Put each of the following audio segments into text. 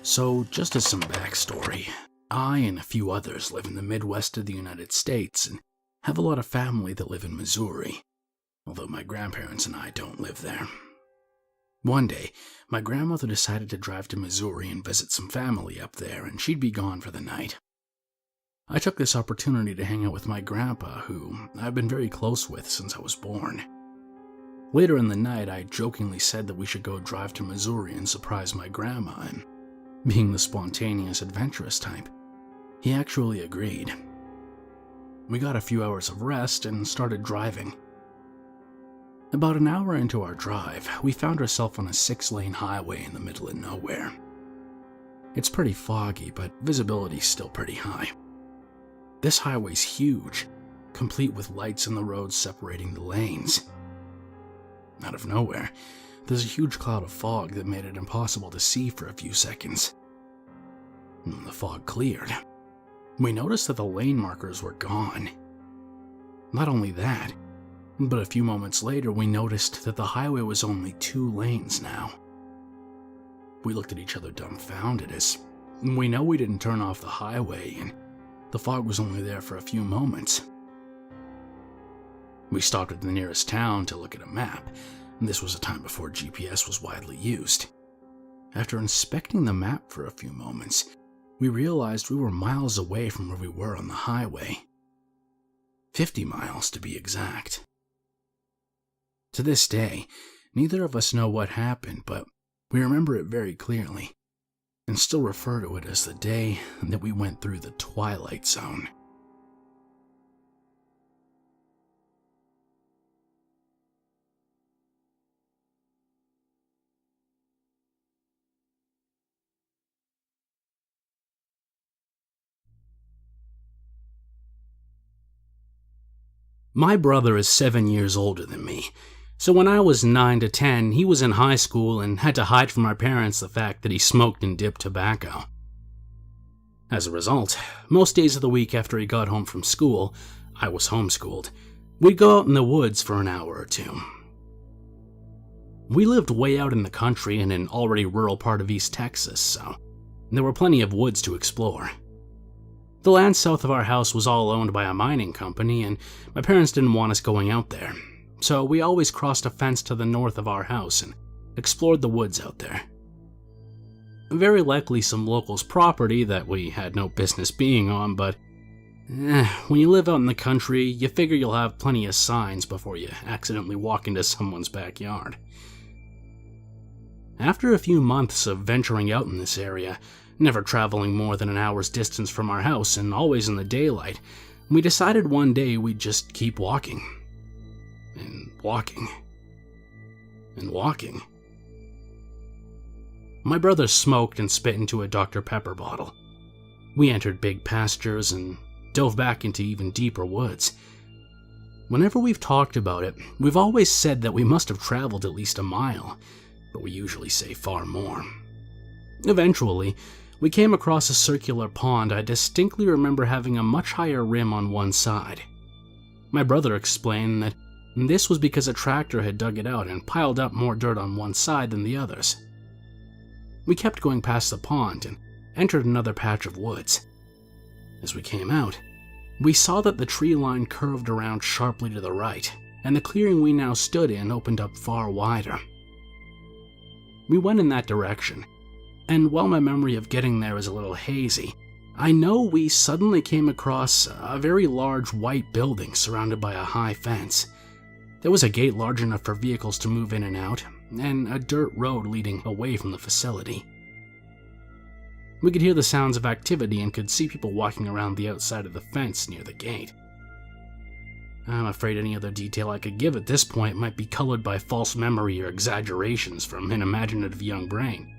So, just as some backstory, I and a few others live in the Midwest of the United States and have a lot of family that live in Missouri, although my grandparents and I don't live there. One day, my grandmother decided to drive to Missouri and visit some family up there, and she'd be gone for the night. I took this opportunity to hang out with my grandpa, who I've been very close with since I was born. Later in the night, I jokingly said that we should go drive to Missouri and surprise my grandma, and being the spontaneous, adventurous type, he actually agreed. We got a few hours of rest and started driving. About an hour into our drive, we found ourselves on a 6-lane highway in the middle of nowhere. It's pretty foggy, but visibility's still pretty high. This highway's huge, complete with lights in the roads separating the lanes. Out of nowhere, there's a huge cloud of fog that made it impossible to see for a few seconds. When the fog cleared, we noticed that the lane markers were gone. Not only that, but a few moments later we noticed that the highway was only 2 lanes now. We looked at each other dumbfounded, as we know we didn't turn off the highway and the fog was only there for a few moments. We stopped at the nearest town to look at a map, and this was a time before GPS was widely used. After inspecting the map for a few moments, we realized we were miles away from where we were on the highway. 50 miles to be exact. To this day, neither of us know what happened, but we remember it very clearly, and still refer to it as the day that we went through the twilight zone. My brother is 7 years older than me, so when I was 9 to 10, he was in high school and had to hide from our parents the fact that he smoked and dipped tobacco. As a result, most days of the week after he got home from school, I was homeschooled, we'd go out in the woods for an hour or two. We lived way out in the country in an already rural part of East Texas, so there were plenty of woods to explore. The land south of our house was all owned by a mining company, and my parents didn't want us going out there, so we always crossed a fence to the north of our house and explored the woods out there. Very likely some locals' property that we had no business being on, but when you live out in the country, you figure you'll have plenty of signs before you accidentally walk into someone's backyard. After a few months of venturing out in this area, never traveling more than an hour's distance from our house and always in the daylight, we decided one day we'd just keep walking. And walking. And walking. My brother smoked and spit into a Dr. Pepper bottle. We entered big pastures and dove back into even deeper woods. Whenever we've talked about it, we've always said that we must have traveled at least a mile, but we usually say far more. Eventually, we came across a circular pond I distinctly remember having a much higher rim on one side. My brother explained that this was because a tractor had dug it out and piled up more dirt on one side than the others. We kept going past the pond and entered another patch of woods. As we came out, we saw that the tree line curved around sharply to the right, and the clearing we now stood in opened up far wider. We went in that direction, and while my memory of getting there is a little hazy, I know we suddenly came across a very large white building surrounded by a high fence. There was a gate large enough for vehicles to move in and out, and a dirt road leading away from the facility. We could hear the sounds of activity and could see people walking around the outside of the fence near the gate. I'm afraid any other detail I could give at this point might be colored by false memory or exaggerations from an imaginative young brain.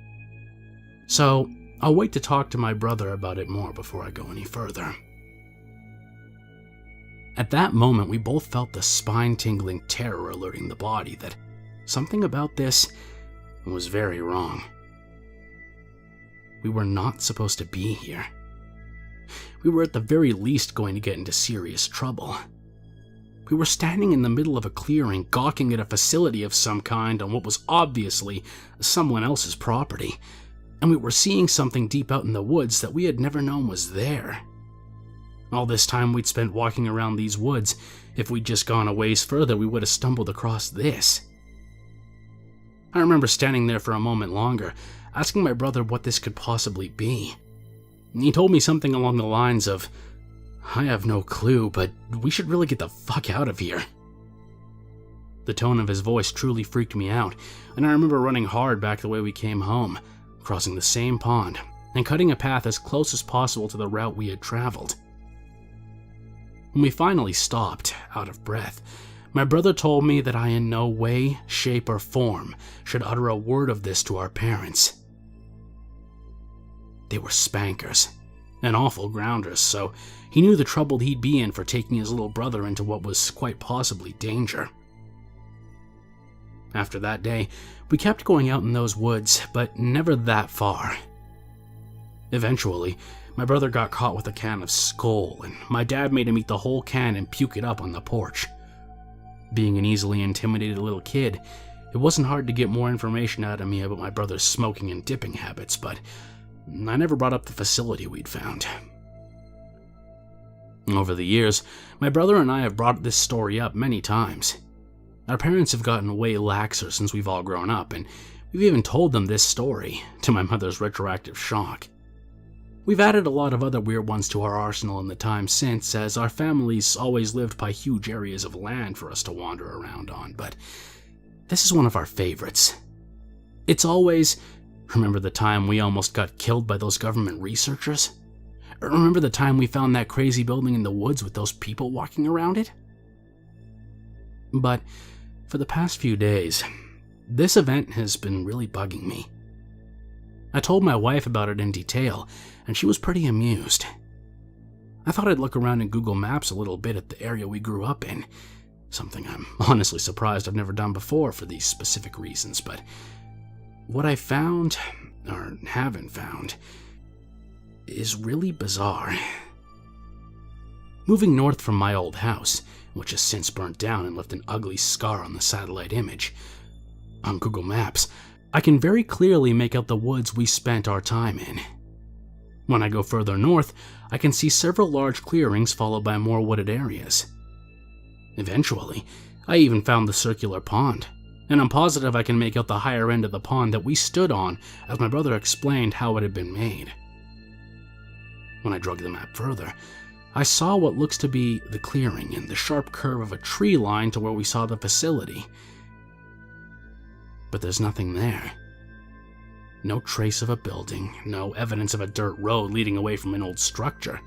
So, I'll wait to talk to my brother about it more before I go any further. At that moment, we both felt the spine-tingling terror alerting the body that something about this was very wrong. We were not supposed to be here. We were at the very least going to get into serious trouble. We were standing in the middle of a clearing, gawking at a facility of some kind on what was obviously someone else's property. and we were seeing something deep out in the woods that we had never known was there. All this time we'd spent walking around these woods, if we'd just gone a ways further, we would have stumbled across this. I remember standing there for a moment longer, asking my brother what this could possibly be. He told me something along the lines of, "I have no clue, but we should really get the fuck out of here." The tone of his voice truly freaked me out, and I remember running hard back the way we came home, crossing the same pond, and cutting a path as close as possible to the route we had traveled. When we finally stopped, out of breath, my brother told me that I in no way, shape, or form should utter a word of this to our parents. They were spankers, and awful grounders, so he knew the trouble he'd be in for taking his little brother into what was quite possibly danger. After that day, we kept going out in those woods, but never that far. Eventually, my brother got caught with a can of Skull, and my dad made him eat the whole can and puke it up on the porch. Being an easily intimidated little kid, it wasn't hard to get more information out of me about my brother's smoking and dipping habits, but I never brought up the facility we'd found. Over the years, my brother and I have brought this story up many times. Our parents have gotten way laxer since we've all grown up, and we've even told them this story, to my mother's retroactive shock. We've added a lot of other weird ones to our arsenal in the time since, as our families always lived by huge areas of land for us to wander around on, but this is one of our favorites. It's always, remember the time we almost got killed by those government researchers? Or remember the time we found that crazy building in the woods with those people walking around it? But for the past few days, this event has been really bugging me. I told my wife about it in detail, and she was pretty amused. I thought I'd look around in Google Maps a little bit at the area we grew up in, something I'm honestly surprised I've never done before for these specific reasons, but what I found, or haven't found, is really bizarre. Moving north from my old house, which has since burnt down and left an ugly scar on the satellite image, on Google Maps, I can very clearly make out the woods we spent our time in. When I go further north, I can see several large clearings followed by more wooded areas. Eventually, I even found the circular pond, and I'm positive I can make out the higher end of the pond that we stood on as my brother explained how it had been made. When I drug the map further, I saw what looks to be the clearing and the sharp curve of a tree line to where we saw the facility. But there's nothing there. No trace of a building, no evidence of a dirt road leading away from an old structure.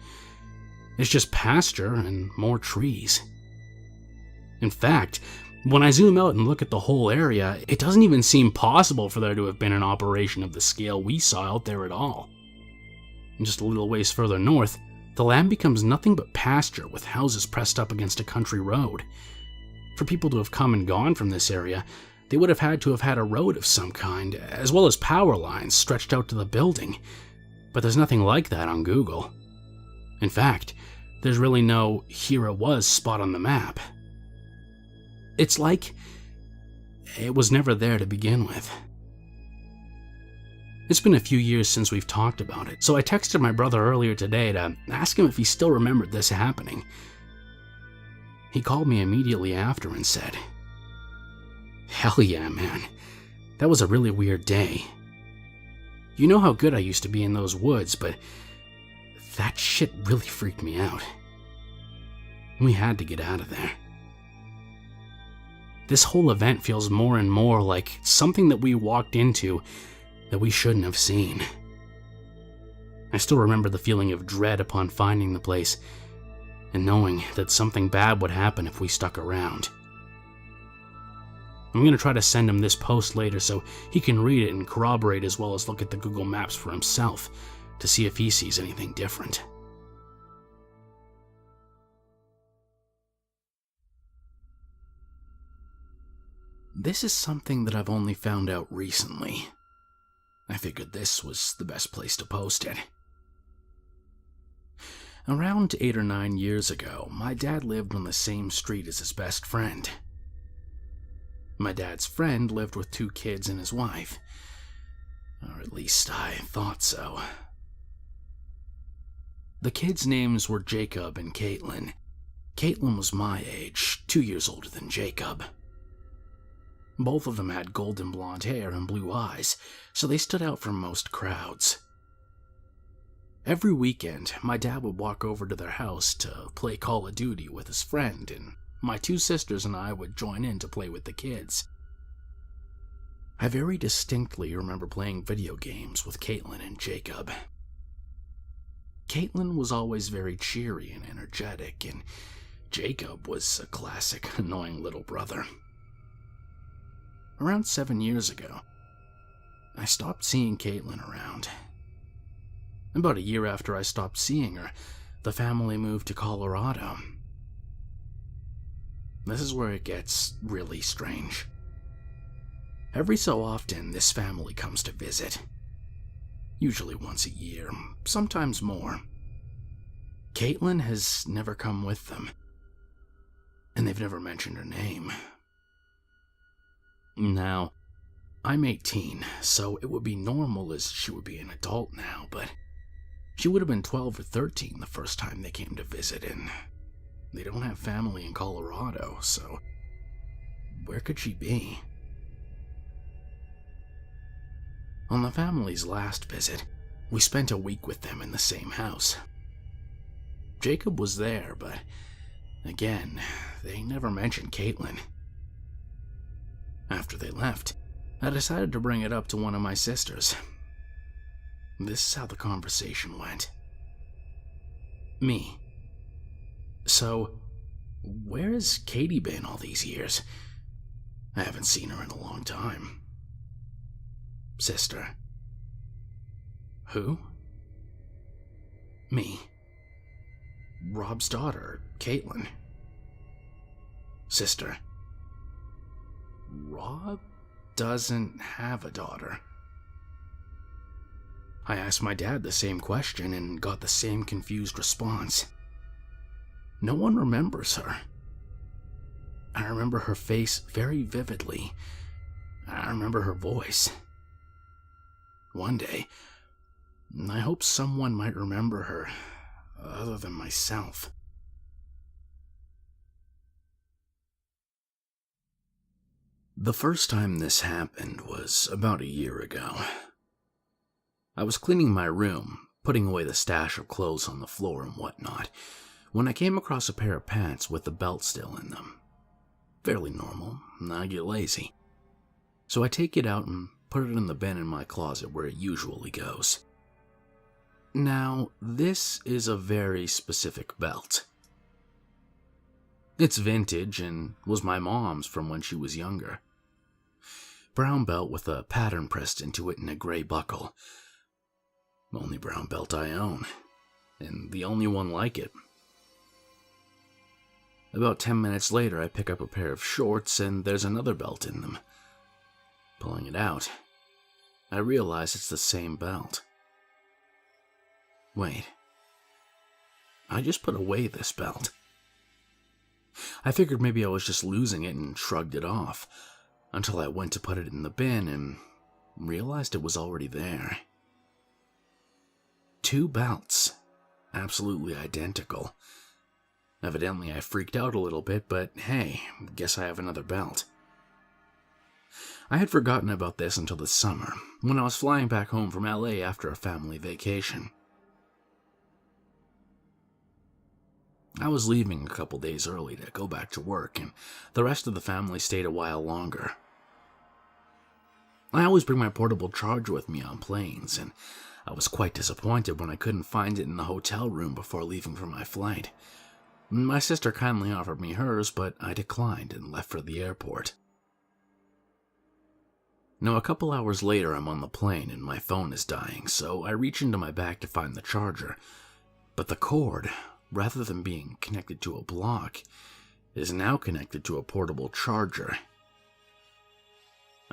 It's just pasture and more trees. In fact, when I zoom out and look at the whole area, it doesn't even seem possible for there to have been an operation of the scale we saw out there at all. And just a little ways further north, the land becomes nothing but pasture with houses pressed up against a country road. For people to have come and gone from this area, they would have had to have had a road of some kind, as well as power lines stretched out to the building. But there's nothing like that on Google. In fact, there's really no "here it was" spot on the map. It's like it was never there to begin with. It's been a few years since we've talked about it, so I texted my brother earlier today to ask him if he still remembered this happening. He called me immediately after and said, "Hell yeah, man. That was a really weird day. You know how good I used to be in those woods, but that shit really freaked me out. We had to get out of there. This whole event feels more and more like something that we walked into that we shouldn't have seen." I still remember the feeling of dread upon finding the place, and knowing that something bad would happen if we stuck around. I'm going to try to send him this post later so he can read it and corroborate as well as look at the Google Maps for himself to see if he sees anything different. This is something that I've only found out recently. I figured this was the best place to post it. Around 8 or 9 years ago, my dad lived on the same street as his best friend. My dad's friend lived with 2 kids and his wife. Or at least I thought so. The kids' names were Jacob and Caitlin. Caitlin was my age, 2 years older than Jacob. Both of them had golden blonde hair and blue eyes, so they stood out from most crowds. Every weekend, my dad would walk over to their house to play Call of Duty with his friend, and my 2 sisters and I would join in to play with the kids. I very distinctly remember playing video games with Caitlin and Jacob. Caitlin was always very cheery and energetic, and Jacob was a classic annoying little brother. Around 7 years ago, I stopped seeing Caitlin around. About a year after I stopped seeing her, the family moved to Colorado. This is where it gets really strange. Every so often, this family comes to visit. Usually once a year, sometimes more. Caitlin has never come with them, and they've never mentioned her name. Now, I'm 18, so it would be normal as she would be an adult now, but she would have been 12 or 13 the first time they came to visit, and they don't have family in Colorado, so where could she be? On the family's last visit, we spent a week with them in the same house. Jacob was there, but again, they never mentioned Caitlin. After they left, I decided to bring it up to one of my sisters. This is how the conversation went. Me. So, where has Katie been all these years? I haven't seen her in a long time. Sister. Who? Me. Rob's daughter, Caitlin. Sister. Rob doesn't have a daughter. I asked my dad the same question and got the same confused response. No one remembers her. I remember her face very vividly. I remember her voice. One day, I hope someone might remember her, other than myself. The first time this happened was about a year ago. I was cleaning my room, putting away the stash of clothes on the floor and whatnot, when I came across a pair of pants with the belt still in them. Fairly normal, and I get lazy. So I take it out and put it in the bin in my closet where it usually goes. Now, this is a very specific belt. It's vintage and was my mom's from when she was younger. Brown belt with a pattern pressed into it and a gray buckle. Only brown belt I own, and the only one like it. About 10 minutes later, I pick up a pair of shorts and there's another belt in them. Pulling it out, I realize it's the same belt. Wait, I just put away this belt. I figured maybe I was just losing it and shrugged it off, until I went to put it in the bin and realized it was already there. 2 belts, absolutely identical. Evidently I freaked out a little bit, but hey, guess I have another belt. I had forgotten about this until this summer, when I was flying back home from LA after a family vacation. I was leaving a couple days early to go back to work, and the rest of the family stayed a while longer. I always bring my portable charger with me on planes, and I was quite disappointed when I couldn't find it in the hotel room before leaving for my flight. My sister kindly offered me hers, but I declined and left for the airport. Now, a couple hours later, I'm on the plane and my phone is dying, so I reach into my bag to find the charger. But the cord, rather than being connected to a block, is now connected to a portable charger.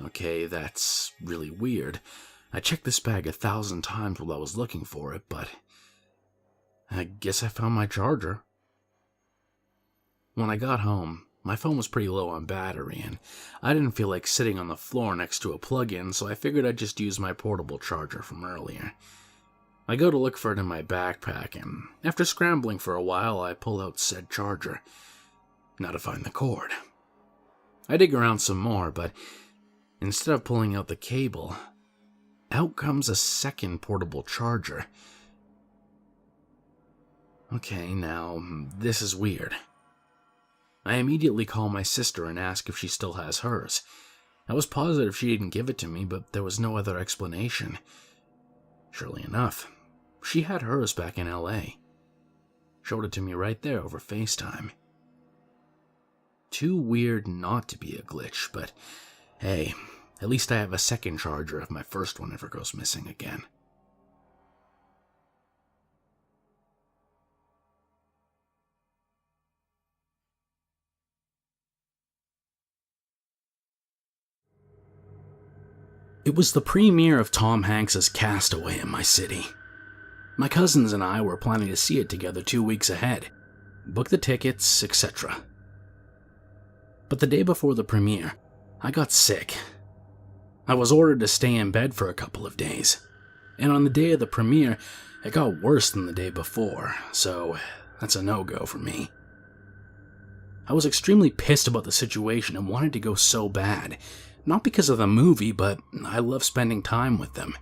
Okay, that's really weird. I checked this bag 1,000 times while I was looking for it, but I guess I found my charger. When I got home, My phone was pretty low on battery, and I didn't feel like sitting on the floor next to a plug-in, so I figured I'd just use my portable charger from earlier. I go to look for it in my backpack, and after scrambling for a while, I pull out said charger. Now to find the cord. I dig around some more, but instead of pulling out the cable, out comes a second portable charger. Okay, now, this is weird. I immediately call my sister and ask if she still has hers. I was positive she didn't give it to me, but there was no other explanation. Surely enough, she had hers back in LA. Showed it to me right there over FaceTime. Too weird not to be a glitch, but hey, at least I have a second charger if my first one ever goes missing again. It was the premiere of Tom Hanks' Castaway in my city. My cousins and I were planning to see it together 2 weeks ahead, book the tickets, etc. But the day before the premiere, I got sick. I was ordered to stay in bed for a couple of days, and on the day of the premiere, it got worse than the day before, so that's a no-go for me. I was extremely pissed about the situation and wanted to go so bad. Not because of the movie, but I love spending time with them.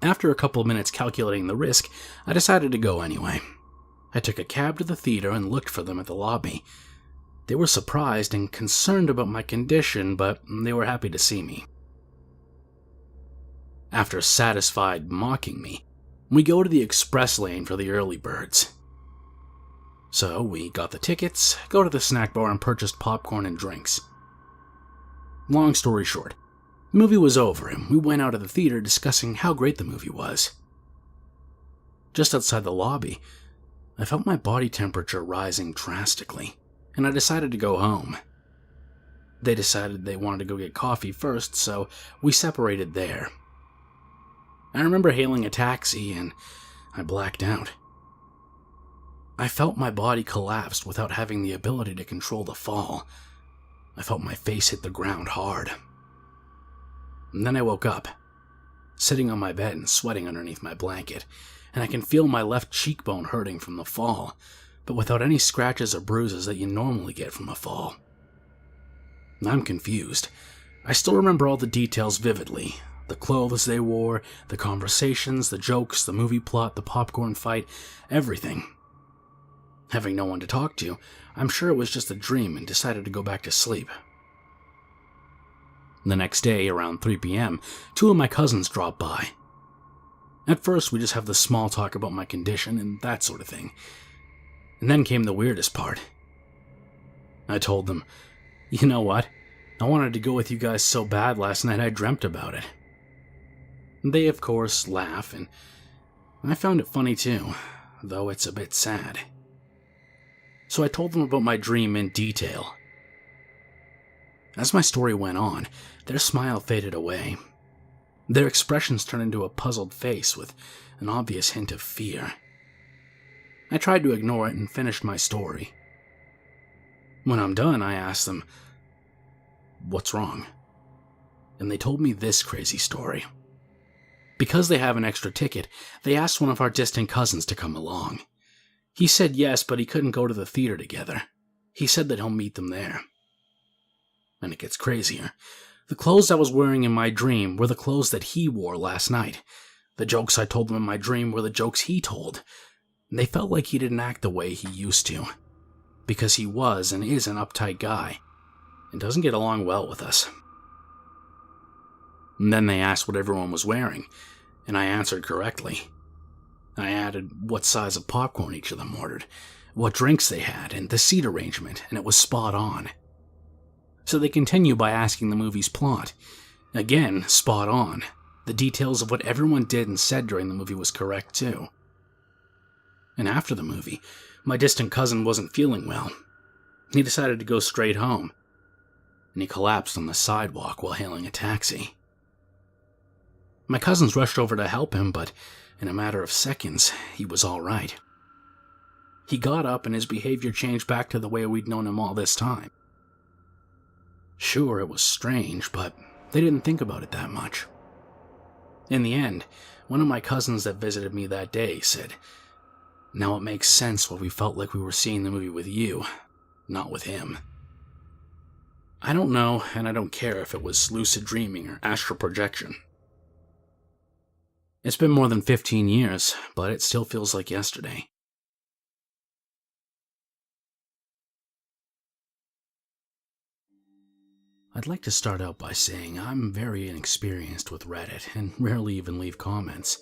After a couple of minutes calculating the risk, I decided to go anyway. I took a cab to the theater and looked for them at the lobby. They were surprised and concerned about my condition, but they were happy to see me. After satisfied mocking me, we go to the express lane for the early birds. So we got the tickets, go to the snack bar and purchased popcorn and drinks. Long story short, the movie was over and we went out of the theater discussing how great the movie was. Just outside the lobby, I felt my body temperature rising drastically, and I decided to go home. They decided they wanted to go get coffee first, so we separated there. I remember hailing a taxi and I blacked out. I felt my body collapse without having the ability to control the fall. I felt my face hit the ground hard. And then I woke up, sitting on my bed and sweating underneath my blanket, and I can feel my left cheekbone hurting from the fall, but without any scratches or bruises that you normally get from a fall. I'm confused. I still remember all the details vividly. The clothes they wore, the conversations, the jokes, the movie plot, the popcorn fight, everything. Having no one to talk to, I'm sure it was just a dream and decided to go back to sleep. The next day, around 3 p.m., 2 of my cousins dropped by. At first, we just have the small talk about my condition and that sort of thing. And then came the weirdest part. I told them, you know what? I wanted to go with you guys so bad last night I dreamt about it. They, of course, laugh, and I found it funny too, though it's a bit sad. So I told them about my dream in detail. As my story went on, their smile faded away. Their expressions turned into a puzzled face with an obvious hint of fear. I tried to ignore it and finished my story. When I'm done, I asked them, "What's wrong?" And they told me this crazy story. Because they have an extra ticket, they asked one of our distant cousins to come along. He said yes, but he couldn't go to the theater together. He said that he'll meet them there. And it gets crazier. The clothes I was wearing in my dream were the clothes that he wore last night. The jokes I told him in my dream were the jokes he told. They felt like he didn't act the way he used to. Because he was and is an uptight guy, and doesn't get along well with us. And then they asked what everyone was wearing, and I answered correctly. I added what size of popcorn each of them ordered, what drinks they had, and the seat arrangement, and it was spot on. So they continue by asking the movie's plot. Again, spot on. The details of what everyone did and said during the movie was correct too. And after the movie, my distant cousin wasn't feeling well. He decided to go straight home, and he collapsed on the sidewalk while hailing a taxi. My cousins rushed over to help him, but in a matter of seconds, he was all right. He got up and his behavior changed back to the way we'd known him all this time. Sure, it was strange, but they didn't think about it that much. In the end, one of my cousins that visited me that day said, "Now it makes sense why we felt like we were seeing the movie with you, not with him." I don't know, and I don't care if it was lucid dreaming or astral projection. It's been more than 15 years, but it still feels like yesterday. I'd like to start out by saying I'm very inexperienced with Reddit and rarely even leave comments,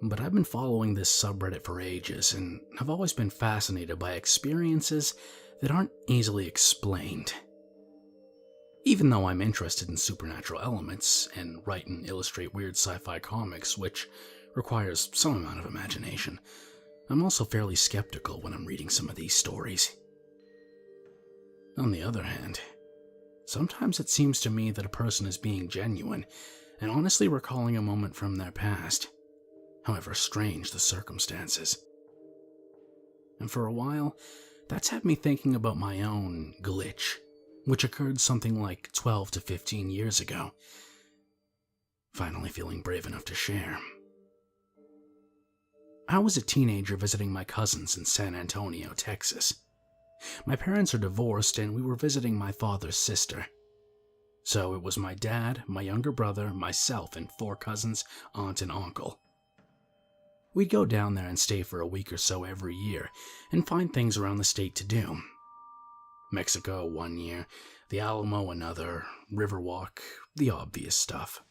but I've been following this subreddit for ages and have always been fascinated by experiences that aren't easily explained. Even though I'm interested in supernatural elements and write and illustrate weird sci-fi comics, which requires some amount of imagination, I'm also fairly skeptical when I'm reading some of these stories. On the other hand, sometimes it seems to me that a person is being genuine and honestly recalling a moment from their past, however strange the circumstances. And for a while, that's had me thinking about my own glitch, which occurred something like 12 to 15 years ago. Finally feeling brave enough to share. I was a teenager visiting my cousins in San Antonio, Texas. My parents are divorced and we were visiting my father's sister. So it was my dad, my younger brother, myself, and 4 cousins, aunt, and uncle. We'd go down there and stay for a week or so every year and find things around the state to do. Mexico 1 year, the Alamo another, Riverwalk, the obvious stuff.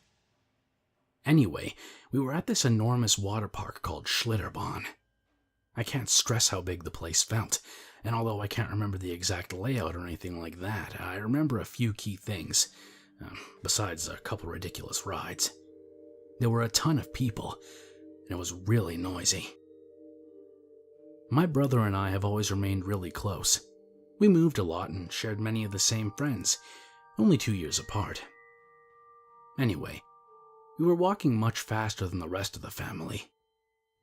Anyway, we were at this enormous water park called Schlitterbahn. I can't stress how big the place felt, and although I can't remember the exact layout or anything like that, I remember a few key things, besides a couple ridiculous rides. There were a ton of people, and it was really noisy. My brother and I have always remained really close. We moved a lot and shared many of the same friends, only 2 years apart. Anyway, we were walking much faster than the rest of the family.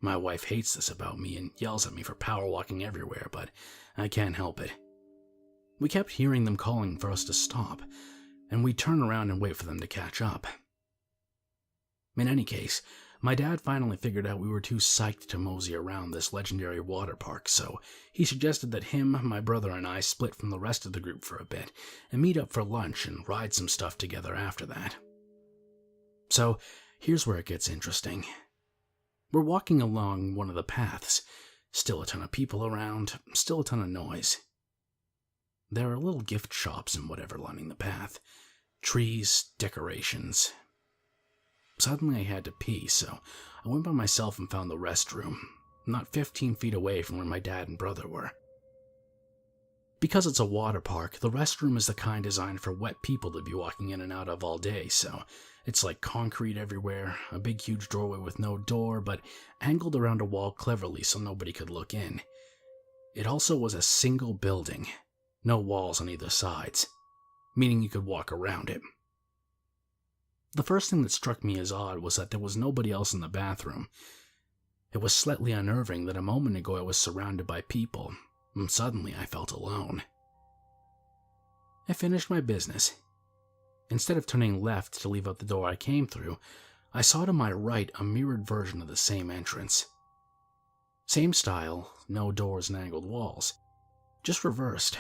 My wife hates this about me and yells at me for power walking everywhere, but I can't help it. We kept hearing them calling for us to stop, and we'd turn around and wait for them to catch up. In any case, my dad finally figured out we were too psyched to mosey around this legendary water park, so he suggested that him, my brother, and I split from the rest of the group for a bit and meet up for lunch and ride some stuff together after that. So, here's where it gets interesting. We're walking along one of the paths, still a ton of people around, still a ton of noise. There are little gift shops and whatever lining the path, trees, decorations. Suddenly I had to pee, so I went by myself and found the restroom, not 15 feet away from where my dad and brother were. Because it's a water park, the restroom is the kind designed for wet people to be walking in and out of all day, so it's like concrete everywhere, a big huge doorway with no door, but angled around a wall cleverly so nobody could look in. It also was a single building, no walls on either sides, meaning you could walk around it. The first thing that struck me as odd was that there was nobody else in the bathroom. It was slightly unnerving that a moment ago I was surrounded by people, and suddenly I felt alone. I finished my business. Instead of turning left to leave out the door I came through, I saw to my right a mirrored version of the same entrance. Same style, no doors and angled walls, just reversed.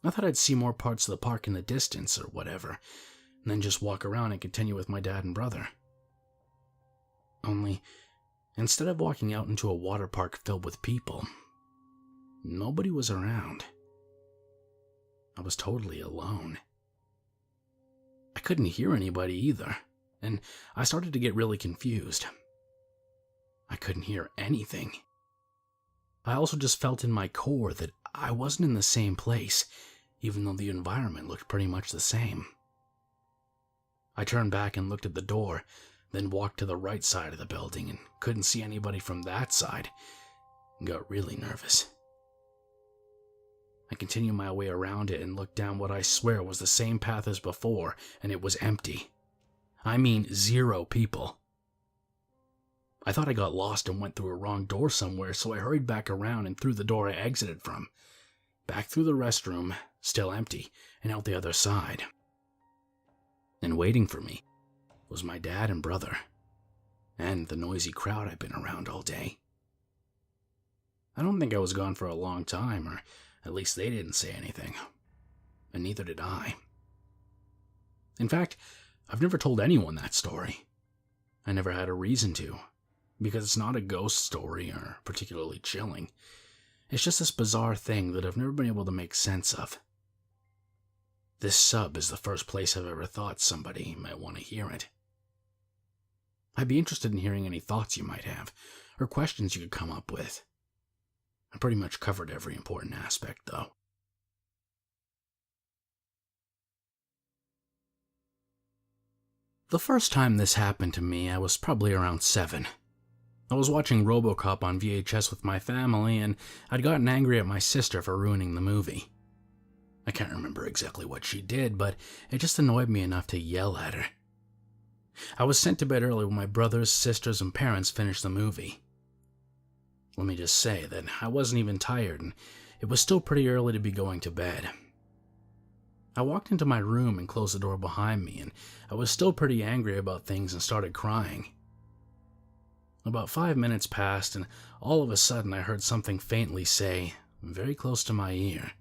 I thought I'd see more parts of the park in the distance or whatever, and then just walk around and continue with my dad and brother. Only, instead of walking out into a water park filled with people, nobody was around. I was totally alone. I couldn't hear anybody either, and I started to get really confused. I couldn't hear anything. I also just felt in my core that I wasn't in the same place, even though the environment looked pretty much the same. I turned back and looked at the door, then walked to the right side of the building and couldn't see anybody from that side, and got really nervous. I continued my way around it and looked down what I swear was the same path as before, and it was empty. I mean 0 people. I thought I got lost and went through a wrong door somewhere, so I hurried back around and through the door I exited from. Back through the restroom, still empty, and out the other side. And waiting for me was my dad and brother, and the noisy crowd I'd been around all day. I don't think I was gone for a long time, or at least they didn't say anything, and neither did I. In fact, I've never told anyone that story. I never had a reason to, because it's not a ghost story or particularly chilling. It's just this bizarre thing that I've never been able to make sense of. This sub is the first place I've ever thought somebody might want to hear it. I'd be interested in hearing any thoughts you might have, or questions you could come up with. I pretty much covered every important aspect, though. The first time this happened to me, I was probably around 7. I was watching RoboCop on VHS with my family, and I'd gotten angry at my sister for ruining the movie. I can't remember exactly what she did, but it just annoyed me enough to yell at her. I was sent to bed early when my brothers, sisters, and parents finished the movie. Let me just say that I wasn't even tired, and it was still pretty early to be going to bed. I walked into my room and closed the door behind me, and I was still pretty angry about things and started crying. About 5 minutes passed, and all of a sudden I heard something faintly say, very close to my ear,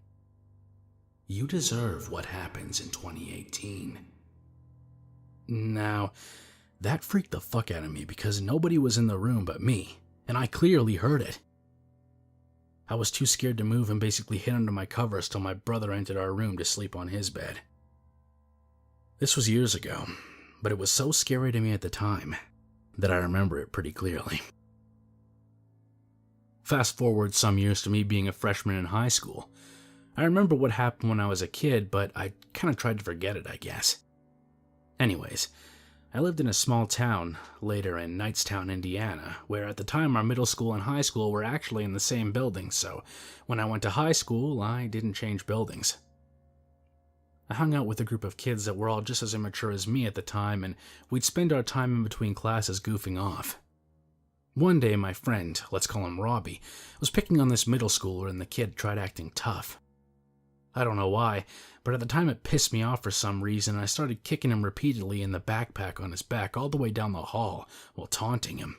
"You deserve what happens in 2018. Now, that freaked the fuck out of me because nobody was in the room but me, and I clearly heard it. I was too scared to move and basically hid under my covers till my brother entered our room to sleep on his bed. This was years ago, but it was so scary to me at the time that I remember it pretty clearly. Fast forward some years to me being a freshman in high school. I remember what happened when I was a kid, but I kind of tried to forget it, I guess. Anyways, I lived in a small town, later in Knightstown, Indiana, where at the time our middle school and high school were actually in the same building, so when I went to high school, I didn't change buildings. I hung out with a group of kids that were all just as immature as me at the time, and we'd spend our time in between classes goofing off. One day, my friend, let's call him Robbie, was picking on this middle schooler and the kid tried acting tough. I don't know why, but at the time it pissed me off for some reason, and I started kicking him repeatedly in the backpack on his back all the way down the hall while taunting him.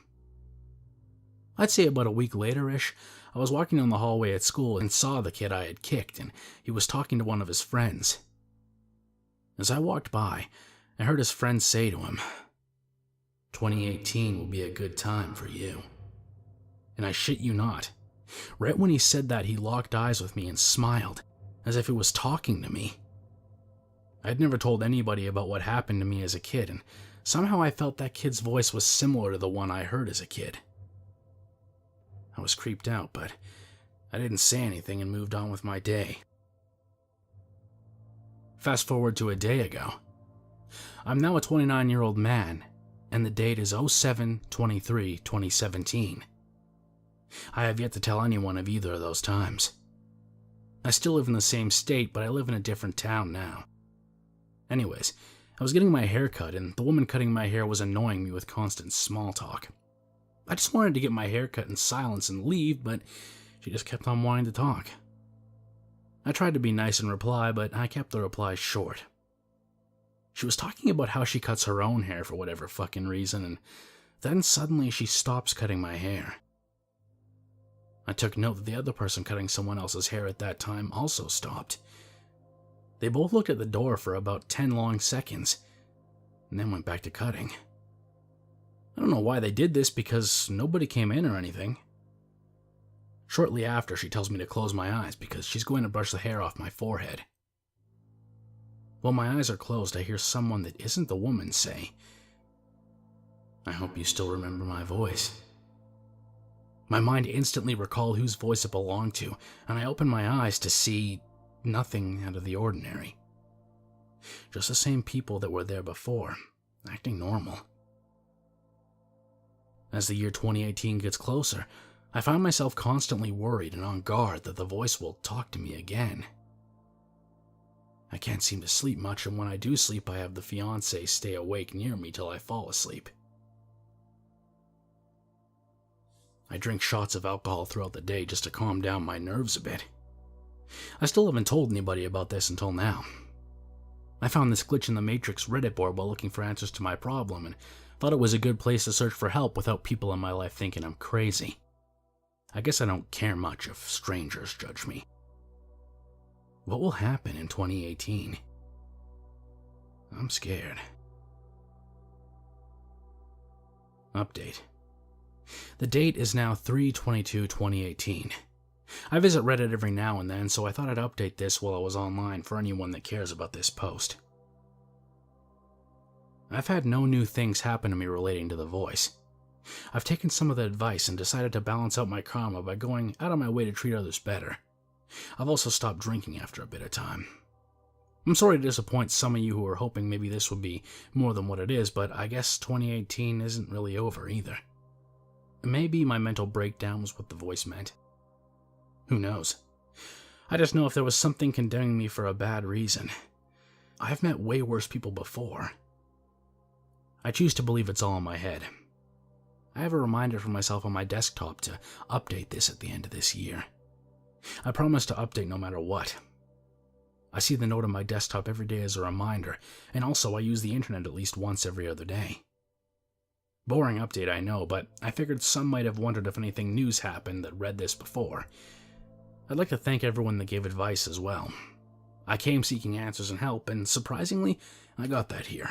I'd say about a week later-ish, I was walking down the hallway at school and saw the kid I had kicked, and he was talking to one of his friends. As I walked by, I heard his friend say to him, "2018 will be a good time for you." And I shit you not, right when he said that, he locked eyes with me and smiled, as if he was talking to me. I'd never told anybody about what happened to me as a kid, and somehow I felt that kid's voice was similar to the one I heard as a kid. I was creeped out, but I didn't say anything and moved on with my day. Fast forward to a day ago. I'm now a 29-year-old man, and the date is 07/23/2017. I have yet to tell anyone of either of those times. I still live in the same state, but I live in a different town now. Anyways, I was getting my hair cut, and the woman cutting my hair was annoying me with constant small talk. I just wanted to get my hair cut in silence and leave, but she just kept on wanting to talk. I tried to be nice in reply, but I kept the reply short. She was talking about how she cuts her own hair for whatever fucking reason, and then suddenly she stops cutting my hair. I took note that the other person cutting someone else's hair at that time also stopped. They both looked at the door for about 10 long seconds, and then went back to cutting. I don't know why they did this, because nobody came in or anything. Shortly after, she tells me to close my eyes because she's going to brush the hair off my forehead. While my eyes are closed, I hear someone that isn't the woman say, "I hope you still remember my voice." My mind instantly recalled whose voice it belonged to, and I opened my eyes to see nothing out of the ordinary. Just the same people that were there before, acting normal. As the year 2018 gets closer, I find myself constantly worried and on guard that the voice will talk to me again. I can't seem to sleep much, and when I do sleep, I have the fiancé stay awake near me till I fall asleep. I drink shots of alcohol throughout the day just to calm down my nerves a bit. I still haven't told anybody about this until now. I found this glitch in the Matrix Reddit board while looking for answers to my problem and thought it was a good place to search for help without people in my life thinking I'm crazy. I guess I don't care much if strangers judge me. What will happen in 2018? I'm scared. Update. The date is now 3/22/2018. I visit Reddit every now and then, so I thought I'd update this while I was online for anyone that cares about this post. I've had no new things happen to me relating to the voice. I've taken some of the advice and decided to balance out my karma by going out of my way to treat others better. I've also stopped drinking after a bit of time. I'm sorry to disappoint some of you who are hoping maybe this would be more than what it is, but I guess 2018 isn't really over either. Maybe my mental breakdown was what the voice meant. Who knows? I just know if there was something condemning me for a bad reason. I've met way worse people before. I choose to believe it's all in my head. I have a reminder for myself on my desktop to update this at the end of this year. I promise to update no matter what. I see the note on my desktop every day as a reminder, and also I use the internet at least once every other day. Boring update, I know, but I figured some might have wondered if anything news happened that read this before. I'd like to thank everyone that gave advice as well. I came seeking answers and help, and surprisingly, I got that here.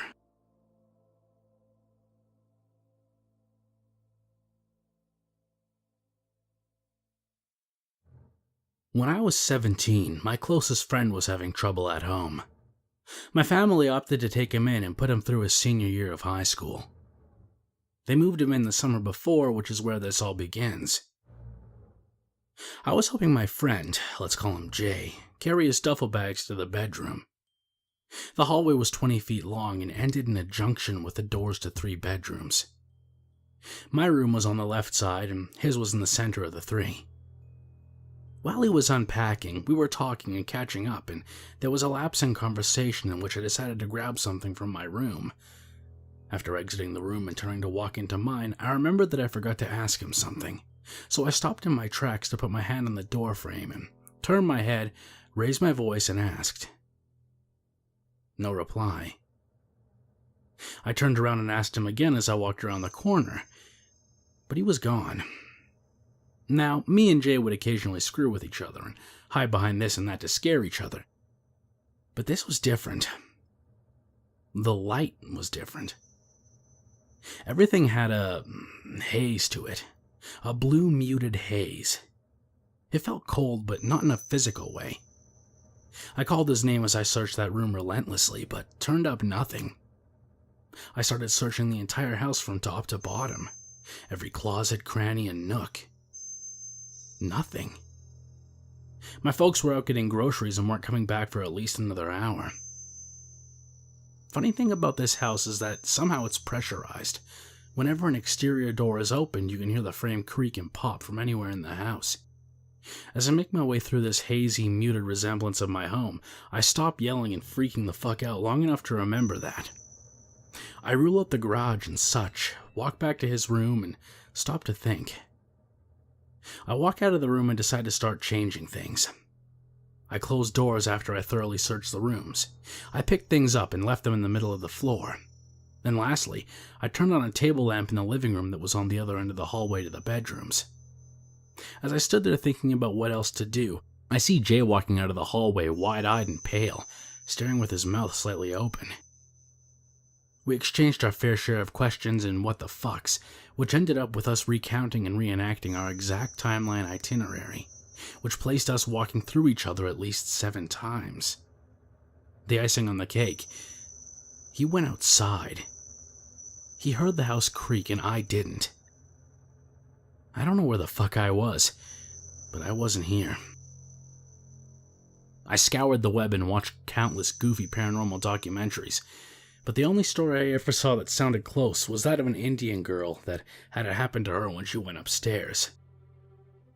When I was 17, my closest friend was having trouble at home. My family opted to take him in and put him through his senior year of high school. They moved him in the summer before, which is where this all begins. I was helping my friend, let's call him Jay, carry his duffel bags to the bedroom. The hallway was 20 feet long and ended in a junction with the doors to 3 bedrooms. My room was on the left side and his was in the center of the 3. While he was unpacking, we were talking and catching up, and there was a lapse in conversation in which I decided to grab something from my room. After exiting the room and turning to walk into mine, I remembered that I forgot to ask him something, so I stopped in my tracks to put my hand on the door frame and turned my head, raised my voice, and asked. No reply. I turned around and asked him again as I walked around the corner, but he was gone. Now, me and Jay would occasionally screw with each other and hide behind this and that to scare each other. But this was different. The light was different. Everything had a haze to it. A blue muted haze. It felt cold, but not in a physical way. I called his name as I searched that room relentlessly, but turned up nothing. I started searching the entire house from top to bottom. Every closet, cranny, and nook. Nothing. My folks were out getting groceries and weren't coming back for at least another hour. Funny thing about this house is that somehow it's pressurized. Whenever an exterior door is opened, you can hear the frame creak and pop from anywhere in the house. As I make my way through this hazy, muted resemblance of my home, I stop yelling and freaking the fuck out long enough to remember that. I rule out the garage and such, walk back to his room, and stop to think. I walk out of the room and decide to start changing things. I closed doors after I thoroughly searched the rooms. I picked things up and left them in the middle of the floor. Then lastly, I turned on a table lamp in the living room that was on the other end of the hallway to the bedrooms. As I stood there thinking about what else to do, I see Jay walking out of the hallway wide-eyed and pale, staring with his mouth slightly open. We exchanged our fair share of questions and what the fucks, which ended up with us recounting and reenacting our exact timeline itinerary, which placed us walking through each other at least 7 times. The icing on the cake, he went outside. He heard the house creak and I didn't. I don't know where the fuck I was, but I wasn't here. I scoured the web and watched countless goofy paranormal documentaries, but the only story I ever saw that sounded close was that of an Indian girl that had it happen to her when she went upstairs.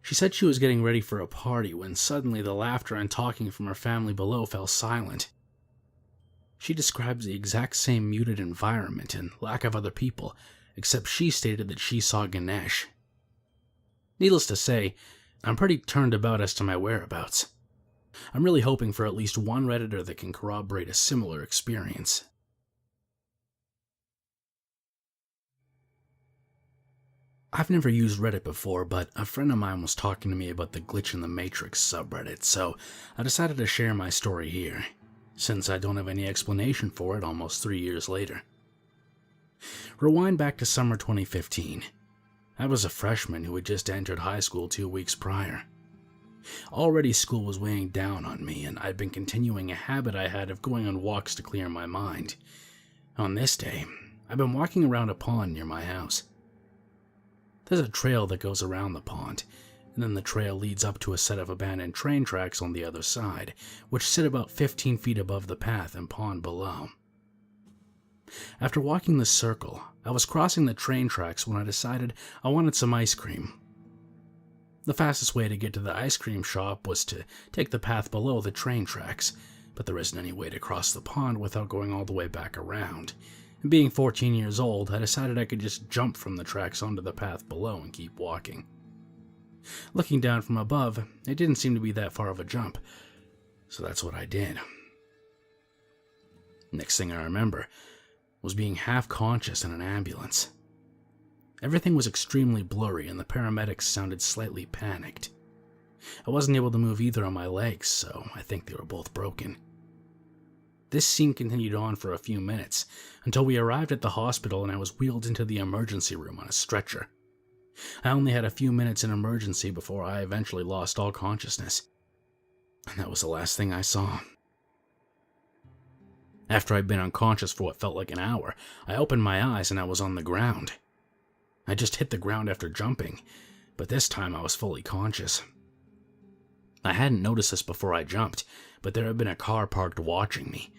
She said she was getting ready for a party when suddenly the laughter and talking from her family below fell silent. She describes the exact same muted environment and lack of other people, except she stated that she saw Ganesh. Needless to say, I'm pretty turned about as to my whereabouts. I'm really hoping for at least one Redditor that can corroborate a similar experience. I've never used Reddit before, but a friend of mine was talking to me about the Glitch in the Matrix subreddit, so I decided to share my story here, since I don't have any explanation for it almost 3 years later. Rewind back to summer 2015. I was a freshman who had just entered high school 2 weeks prior. Already school was weighing down on me, and I'd been continuing a habit I had of going on walks to clear my mind. On this day, I've been walking around a pond near my house. There's a trail that goes around the pond, and then the trail leads up to a set of abandoned train tracks on the other side, which sit about 15 feet above the path and pond below. After walking this circle, I was crossing the train tracks when I decided I wanted some ice cream. The fastest way to get to the ice cream shop was to take the path below the train tracks, but there isn't any way to cross the pond without going all the way back around. And being 14 years old, I decided I could just jump from the tracks onto the path below and keep walking. Looking down from above, it didn't seem to be that far of a jump, so that's what I did. Next thing I remember was being half conscious in an ambulance. Everything was extremely blurry and the paramedics sounded slightly panicked. I wasn't able to move either of my legs, so I think they were both broken. This scene continued on for a few minutes, until we arrived at the hospital and I was wheeled into the emergency room on a stretcher. I only had a few minutes in emergency before I eventually lost all consciousness, and that was the last thing I saw. After I'd been unconscious for what felt like an hour, I opened my eyes and I was on the ground. I just hit the ground after jumping, but this time I was fully conscious. I hadn't noticed this before I jumped, but there had been a car parked watching me.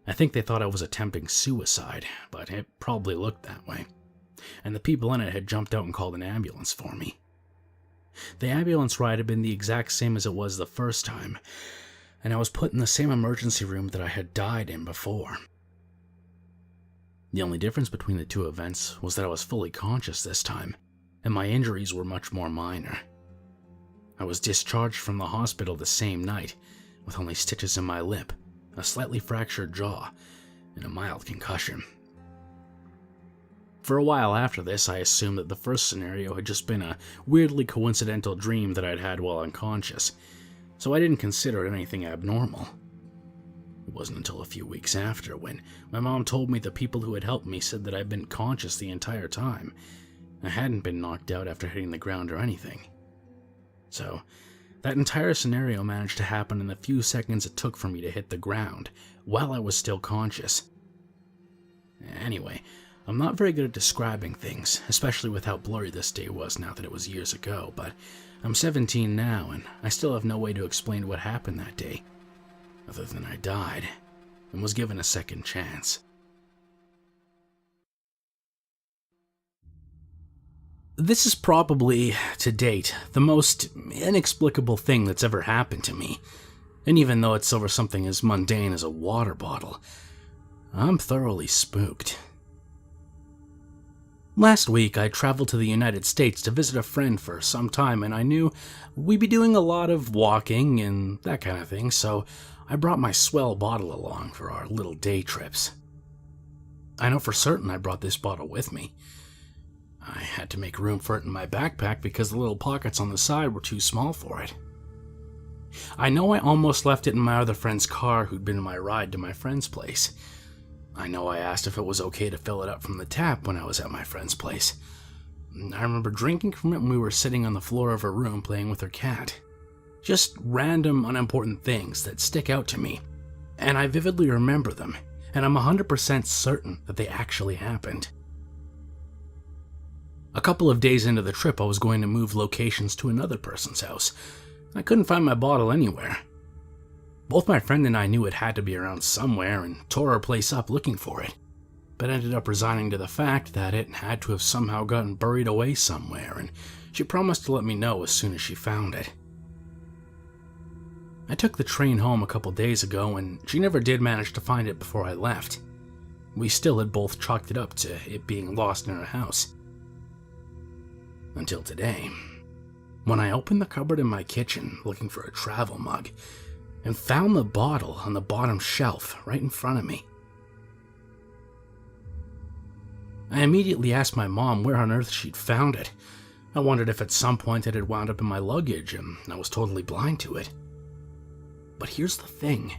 I think they thought I was attempting suicide, but it probably looked that way. And the people in it had jumped out and called an ambulance for me. The ambulance ride had been the exact same as it was the first time, and I was put in the same emergency room that I had died in before. The only difference between the two events was that I was fully conscious this time, and my injuries were much more minor. I was discharged from the hospital the same night, with only stitches in my lip, a slightly fractured jaw, and a mild concussion. For a while after this, I assumed that the first scenario had just been a weirdly coincidental dream that I'd had while unconscious, so I didn't consider it anything abnormal. It wasn't until a few weeks after when my mom told me the people who had helped me said that I'd been conscious the entire time. I hadn't been knocked out after hitting the ground or anything. So, that entire scenario managed to happen in the few seconds it took for me to hit the ground, while I was still conscious. Anyway, I'm not very good at describing things, especially with how blurry this day was now that it was years ago, but I'm 17 now, and I still have no way to explain what happened that day, other than I died, and was given a second chance. This is probably, to date, the most inexplicable thing that's ever happened to me, and even though it's over something as mundane as a water bottle, I'm thoroughly spooked. Last week, I traveled to the United States to visit a friend for some time, and I knew we'd be doing a lot of walking and that kind of thing, so I brought my swell bottle along for our little day trips. I know for certain I brought this bottle with me. I had to make room for it in my backpack because the little pockets on the side were too small for it. I know I almost left it in my other friend's car who'd been on my ride to my friend's place. I know I asked if it was okay to fill it up from the tap when I was at my friend's place. I remember drinking from it when we were sitting on the floor of her room playing with her cat. Just random, unimportant things that stick out to me, and I vividly remember them, and I'm 100% certain that they actually happened. A couple of days into the trip, I was going to move locations to another person's house. I couldn't find my bottle anywhere. Both my friend and I knew it had to be around somewhere and tore our place up looking for it, but ended up resigning to the fact that it had to have somehow gotten buried away somewhere, and she promised to let me know as soon as she found it. I took the train home a couple days ago, and she never did manage to find it before I left. We still had both chalked it up to it being lost in her house. Until today. when I opened the cupboard in my kitchen looking for a travel mug and found the bottle on the bottom shelf right in front of me. I immediately asked my mom where on earth she'd found it. I wondered if at some point it had wound up in my luggage and I was totally blind to it. But here's the thing.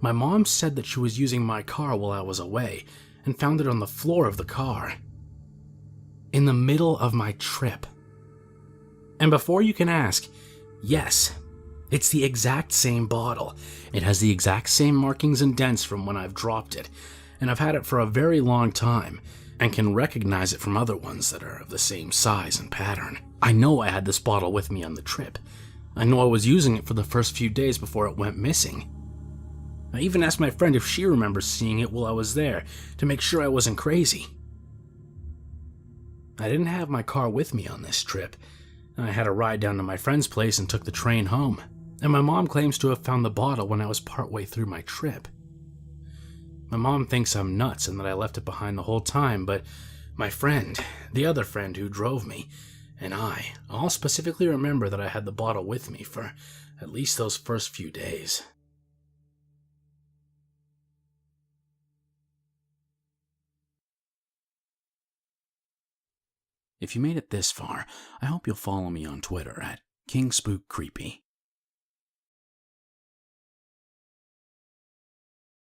My mom said that she was using my car while I was away and found it on the floor of the car, in the middle of my trip. And before you can ask, yes, it's the exact same bottle. It has the exact same markings and dents from when I've dropped it, and I've had it for a very long time and can recognize it from other ones that are of the same size and pattern. I know I had this bottle with me on the trip. I know I was using it for the first few days before it went missing. I even asked my friend if she remembers seeing it while I was there to make sure I wasn't crazy. I didn't have my car with me on this trip. I had a ride down to my friend's place and took the train home, and my mom claims to have found the bottle when I was partway through my trip. My mom thinks I'm nuts and that I left it behind the whole time, but my friend, the other friend who drove me, and I all specifically remember that I had the bottle with me for at least those first few days. If you made it this far, I hope you'll follow me on Twitter at KingSpook Creepy.